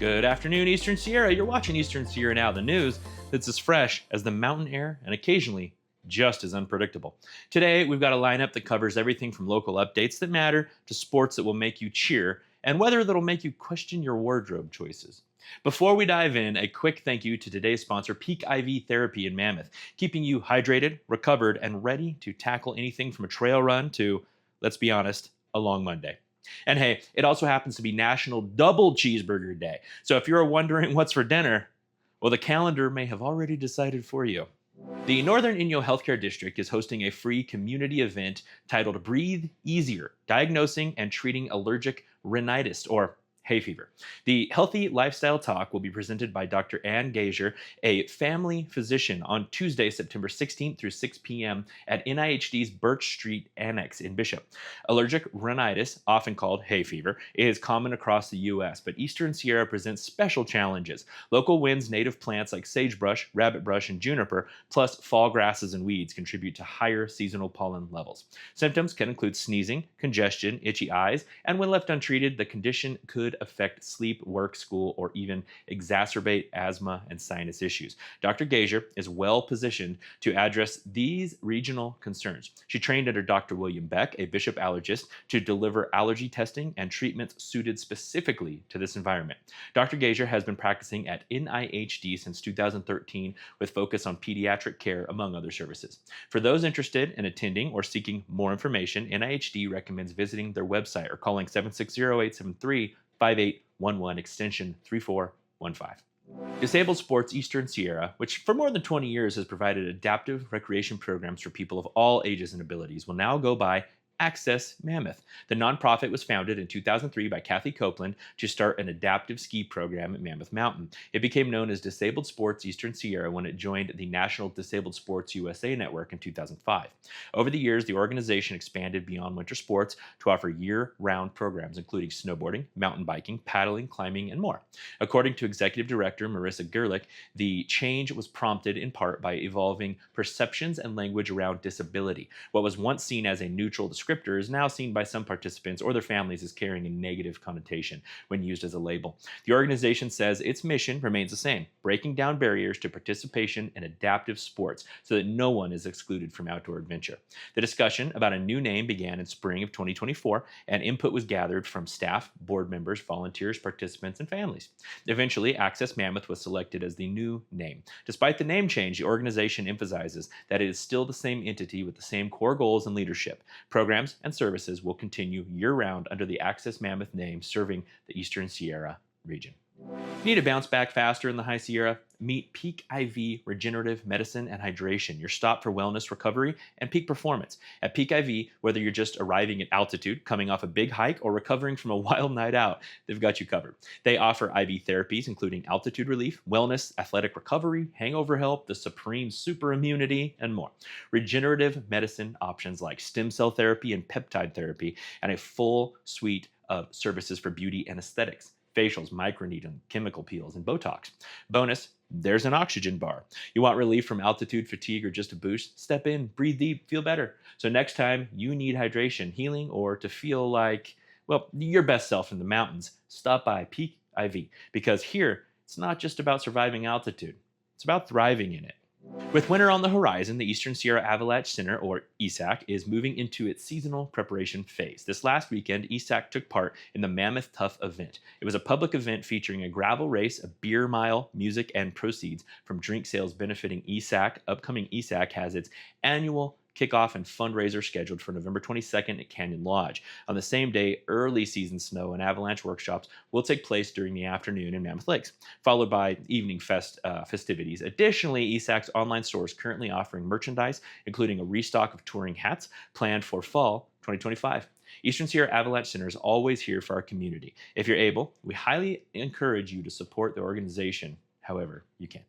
Good afternoon, Eastern Sierra. You're watching Eastern Sierra Now, the news that's as fresh as the mountain air and occasionally just as unpredictable. Today, we've got a lineup that covers everything from local updates that matter to sports that will make you cheer and weather that'll make you question your wardrobe choices. Before we dive in, a quick thank you to today's sponsor, Peak IV Therapy in Mammoth, keeping you hydrated, recovered, and ready to tackle anything from a trail run to, let's be honest, a long Monday. And hey, it also happens to be National Double Cheeseburger Day. So if you're wondering what's for dinner, well, the calendar may have already decided for you. The Northern Inyo Healthcare District is hosting a free community event titled Breathe Easier, Diagnosing and Treating Allergic Rhinitis, or hay fever. The Healthy Lifestyle Talk will be presented by Dr. Ann Gager, a family physician, on Tuesday, September 16th through 6 p.m. at NIHD's Birch Street Annex in Bishop. Allergic rhinitis, often called hay fever, is common across the U.S., but Eastern Sierra presents special challenges. Local winds, native plants like sagebrush, rabbitbrush, and juniper, plus fall grasses and weeds contribute to higher seasonal pollen levels. Symptoms can include sneezing, congestion, itchy eyes, and when left untreated, the condition could affect sleep, work, school, or even exacerbate asthma and sinus issues. Dr. Gager is well positioned to address these regional concerns. She trained under Dr. William Beck, a Bishop allergist, to deliver allergy testing and treatments suited specifically to this environment. Dr. Gager has been practicing at NIHD since 2013 with focus on pediatric care, among other services. For those interested in attending or seeking more information, NIHD recommends visiting their website or calling 760-873-5811 extension 3415. Disabled Sports Eastern Sierra, which for more than 20 years has provided adaptive recreation programs for people of all ages and abilities, will now go by Access Mammoth. The nonprofit was founded in 2003 by Kathy Copeland to start an adaptive ski program at Mammoth Mountain. It became known as Disabled Sports Eastern Sierra when it joined the National Disabled Sports USA network in 2005. Over the years, the organization expanded beyond winter sports to offer year-round programs including snowboarding, mountain biking, paddling, climbing, and more. According to Executive Director Marissa Gerlich, the change was prompted in part by evolving perceptions and language around disability. What was once seen as a neutral descriptor is now seen by some participants or their families as carrying a negative connotation when used as a label. The organization says its mission remains the same: breaking down barriers to participation in adaptive sports so that no one is excluded from outdoor adventure. The discussion about a new name began in spring of 2024, and input was gathered from staff, board members, volunteers, participants, and families. Eventually, Access Mammoth was selected as the new name. Despite the name change, the organization emphasizes that it is still the same entity with the same core goals and leadership. Programs and services will continue year-round under the Access Mammoth name, serving the Eastern Sierra region. Need to bounce back faster in the High Sierra? Meet Peak IV Regenerative Medicine and Hydration, your stop for wellness, recovery, and peak performance. At Peak IV, whether you're just arriving at altitude, coming off a big hike, or recovering from a wild night out, they've got you covered. They offer IV therapies including altitude relief, wellness, athletic recovery, hangover help, the supreme super immunity, and more. Regenerative medicine options like stem cell therapy and peptide therapy, and a full suite of services for beauty and aesthetics: facials, microneedling, chemical peels, and Botox. Bonus, there's an oxygen bar. You want relief from altitude fatigue or just a boost? Step in, breathe deep, feel better. So next time you need hydration, healing, or to feel like, well, your best self in the mountains, stop by Peak IV, because here it's not just about surviving altitude, it's about thriving in it. With winter on the horizon, the Eastern Sierra Avalanche Center, or ESAC, is moving into its seasonal preparation phase. This last weekend, ESAC took part in the Mammoth Tough event. It was a public event featuring a gravel race, a beer mile, music, and proceeds from drink sales benefiting ESAC. Upcoming ESAC has its annual kickoff and fundraiser scheduled for November 22nd at Canyon Lodge. On the same day, early season snow and avalanche workshops will take place during the afternoon in Mammoth Lakes, followed by evening festivities. Additionally, ESAC's online store is currently offering merchandise, including a restock of touring hats planned for fall 2025. Eastern Sierra Avalanche Center is always here for our community. If you're able, we highly encourage you to support the organization however you can.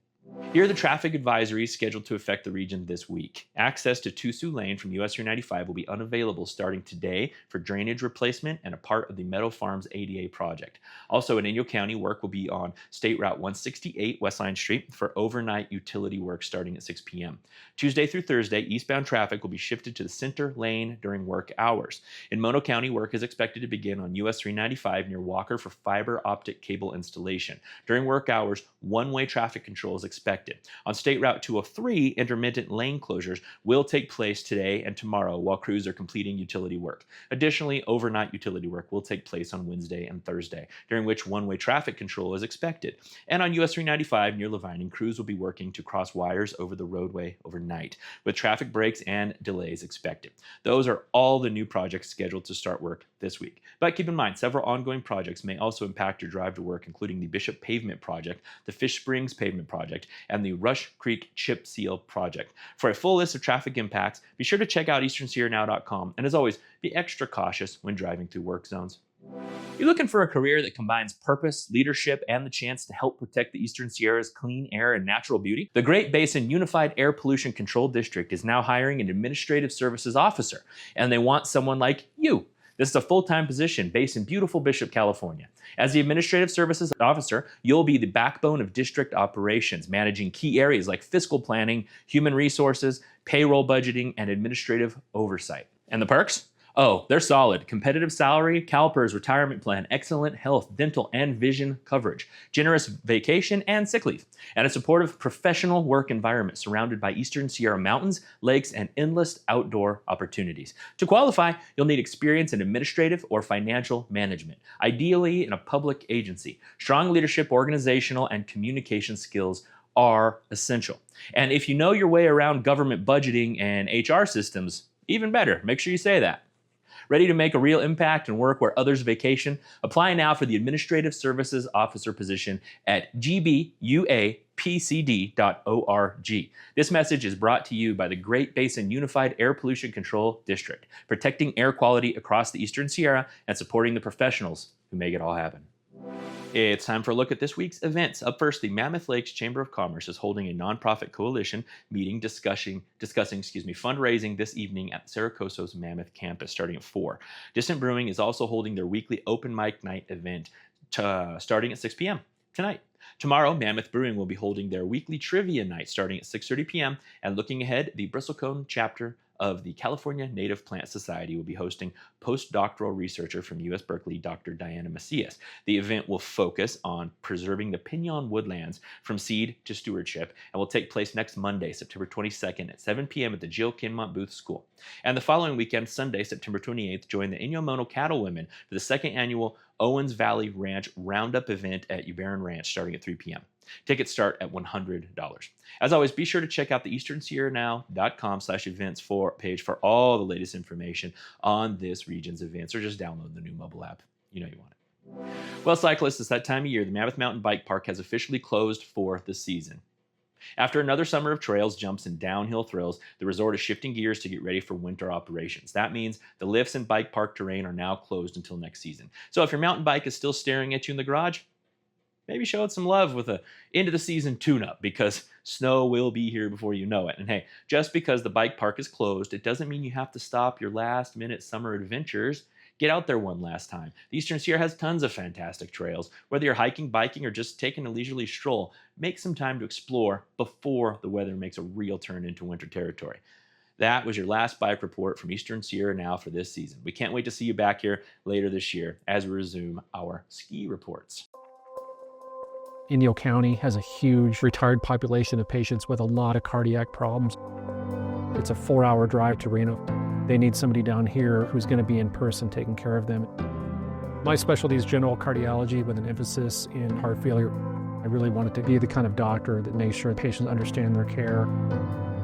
Here are the traffic advisories scheduled to affect the region this week. Access to Tusu Lane from US 395 will be unavailable starting today for drainage replacement and a part of the Meadow Farms ADA project. Also in Inyo County, work will be on State Route 168 West Line Street for overnight utility work starting at 6 p.m. Tuesday through Thursday, eastbound traffic will be shifted to the center lane during work hours. In Mono County, work is expected to begin on US 395 near Walker for fiber optic cable installation. During work hours, one-way traffic control is expected. On State Route 203, intermittent lane closures will take place today and tomorrow while crews are completing utility work. Additionally, overnight utility work will take place on Wednesday and Thursday, during which one-way traffic control is expected. And on US 395 near Levining, crews will be working to cross wires over the roadway overnight, with traffic breaks and delays expected. Those are all the new projects scheduled to start work this week. But keep in mind, several ongoing projects may also impact your drive to work, including the Bishop Pavement Project, the Fish Springs Pavement Project, and the Rush Creek Chip Seal Project. For a full list of traffic impacts, be sure to check out easternsierranow.com, and as always, be extra cautious when driving through work zones. You're looking for a career that combines purpose, leadership, and the chance to help protect the Eastern Sierra's clean air and natural beauty? The Great Basin Unified Air Pollution Control District is now hiring an administrative services officer, and they want someone like you. This is a full-time position based in beautiful Bishop, California. As the Administrative Services Officer, you'll be the backbone of district operations, managing key areas like fiscal planning, human resources, payroll budgeting, and administrative oversight. And the perks? Oh, they're solid. Competitive salary, CalPERS retirement plan, excellent health, dental, and vision coverage, generous vacation and sick leave, and a supportive professional work environment surrounded by Eastern Sierra mountains, lakes, and endless outdoor opportunities. To qualify, you'll need experience in administrative or financial management, ideally in a public agency. Strong leadership, organizational, and communication skills are essential. And if you know your way around government budgeting and HR systems, even better. Make sure you say that. Ready to make a real impact and work where others vacation? Apply now for the Administrative Services Officer position at gbuapcd.org. This message is brought to you by the Great Basin Unified Air Pollution Control District, protecting air quality across the Eastern Sierra and supporting the professionals who make it all happen. It's time for a look at this week's events. Up first, the Mammoth Lakes Chamber of Commerce is holding a nonprofit coalition meeting discussing fundraising this evening at Saracoso's Mammoth campus starting at 4. Distant Brewing is also holding their weekly open mic night event starting at 6 p.m. tonight. Tomorrow, Mammoth Brewing will be holding their weekly trivia night starting at 6:30 p.m. And looking ahead, the Bristlecone chapter of the California Native Plant Society will be hosting postdoctoral researcher from U.S. Berkeley, Dr. Diana Macias. The event will focus on preserving the Pinon woodlands from seed to stewardship and will take place next Monday, September 22nd at 7 p.m. at the Jill Kinmont Booth School. And the following weekend, Sunday, September 28th, join the Inyo Mono cattle women for the second annual Owens Valley Ranch Roundup event at Ubaron Ranch starting at 3 p.m. Tickets start at $100. As always, be sure to check out the easternsierranow.com/events page for all the latest information on this region's events, or just download the new mobile app. You know you want it. Well, cyclists, it's that time of year. The Mammoth Mountain Bike Park has officially closed for the season. After another summer of trails, jumps, and downhill thrills, the resort is shifting gears to get ready for winter operations. That means the lifts and bike park terrain are now closed until next season. So if your mountain bike is still staring at you in the garage, maybe show it some love with a end of the season tune-up, because snow will be here before you know it. And hey, just because the bike park is closed, it doesn't mean you have to stop your last-minute summer adventures. Get out there one last time. The Eastern Sierra has tons of fantastic trails. Whether you're hiking, biking, or just taking a leisurely stroll, make some time to explore before the weather makes a real turn into winter territory. That was your last bike report from Eastern Sierra Now for this season. We can't wait to see you back here later this year as we resume our ski reports. Inyo County has a huge retired population of patients with a lot of cardiac problems. It's a 4-hour drive to Reno. They need somebody down here who's going to be in person taking care of them. My specialty is general cardiology with an emphasis in heart failure. I really wanted to be the kind of doctor that makes sure patients understand their care.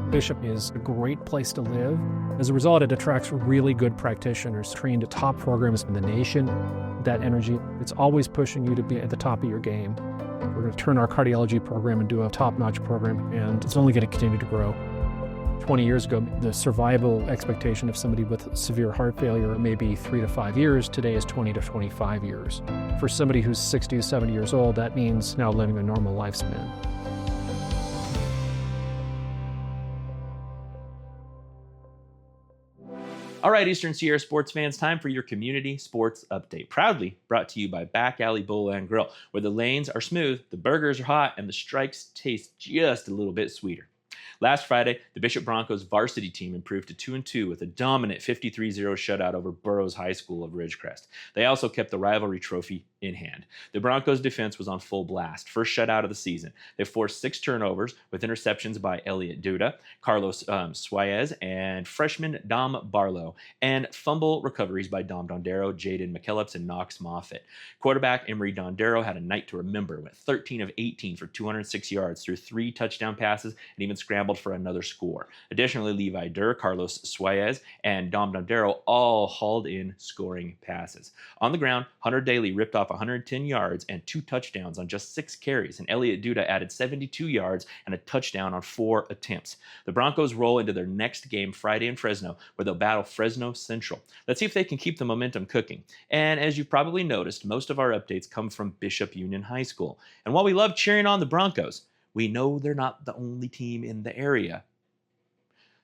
Bishop is a great place to live. As a result, it attracts really good practitioners trained at top programs in the nation. That energy, it's always pushing you to be at the top of your game. We're going to turn our cardiology program into a top-notch program, and it's only going to continue to grow. 20 years ago, the survival expectation of somebody with severe heart failure may be 3 to 5 years. Today is 20 to 25 years. For somebody who's 60 to 70 years old, that means now living a normal lifespan. All right, Eastern Sierra sports fans, time for your community sports update. Proudly brought to you by Back Alley Bowl and Grill, where the lanes are smooth, the burgers are hot, and the strikes taste just a little bit sweeter. Last Friday, the Bishop Broncos varsity team improved to 2-2 with a dominant 53-0 shutout over Burroughs High School of Ridgecrest. They also kept the rivalry trophy in hand. The Broncos' defense was on full blast. First shutout of the season. They forced 6 turnovers with interceptions by Elliot Duda, Carlos Suarez, and freshman Dom Barlow, and fumble recoveries by Dom Dondero, Jaden McKellips, and Knox Moffitt. Quarterback Emery Dondero had a night to remember, went 13 of 18 for 206 yards through 3 touchdown passes and even scrambled for another score. Additionally, Levi Durr, Carlos Suarez, and Dom Dondero all hauled in scoring passes. On the ground, Hunter Daly ripped off 110 yards and 2 touchdowns on just 6 carries, and Elliot Duda added 72 yards and a touchdown on 4 attempts. The Broncos roll into their next game Friday in Fresno, where they'll battle Fresno Central. Let's see if they can keep the momentum cooking. And as you've probably noticed, most of our updates come from Bishop Union High School. And while we love cheering on the Broncos, we know they're not the only team in the area.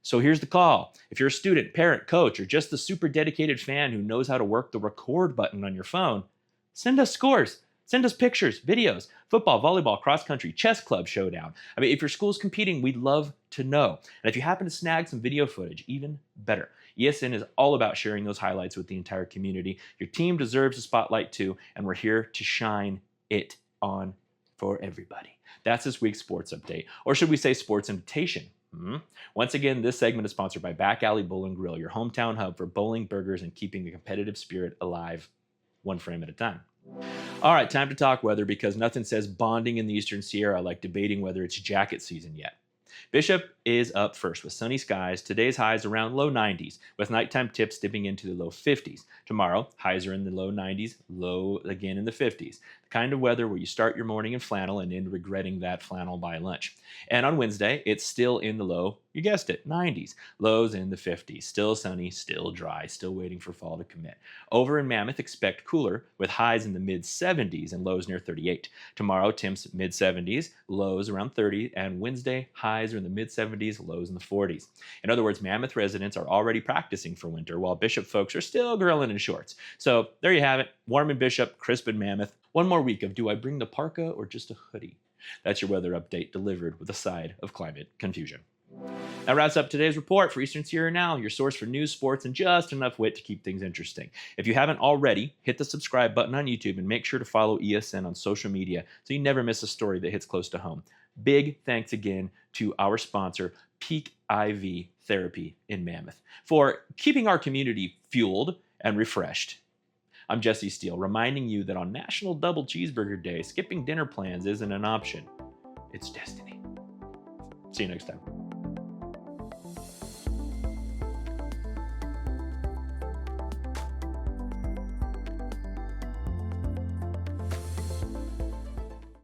So here's the call. If you're a student, parent, coach, or just the super dedicated fan who knows how to work the record button on your phone, send us scores. Send us pictures, videos, football, volleyball, cross country, chess club showdown. I mean, if your school's competing, we'd love to know. And if you happen to snag some video footage, even better. ESN is all about sharing those highlights with the entire community. Your team deserves a spotlight too, and we're here to shine it on for everybody. That's this week's sports update, or should we say sports invitation? Once again, this segment is sponsored by Back Alley Bowl and Grill, your hometown hub for bowling, burgers, and keeping the competitive spirit alive, one frame at a time. All right, time to talk weather, because nothing says bonding in the Eastern Sierra like debating whether it's jacket season yet. Bishop is up first with sunny skies. Today's highs around low 90s, with nighttime tips dipping into the low 50s. Tomorrow, highs are in the low 90s, low again in the 50s. The kind of weather where you start your morning in flannel and end regretting that flannel by lunch. And on Wednesday, it's still in the low, you guessed it, 90s. Lows in the 50s. Still sunny, still dry, still waiting for fall to commit. Over in Mammoth, expect cooler, with highs in the mid-70s and lows near 38. Tomorrow, temps mid-70s, lows around 30, and Wednesday, highs are in the mid-70s, lows in the 40s. In other words, Mammoth residents are already practicing for winter, while Bishop folks are still grilling in shorts. So there you have it, warm in Bishop, crisp in Mammoth. One more week of do I bring the parka or just a hoodie? That's your weather update delivered with a side of climate confusion. That wraps up today's report for Eastern Sierra Now, your source for news, sports, and just enough wit to keep things interesting. If you haven't already, hit the subscribe button on YouTube and make sure to follow ESN on social media so you never miss a story that hits close to home. Big thanks again to our sponsor, Peak IV Therapy in Mammoth, for keeping our community fueled and refreshed. I'm Jesse Steele, reminding you that on National Double Cheeseburger Day, skipping dinner plans isn't an option. It's destiny. See you next time.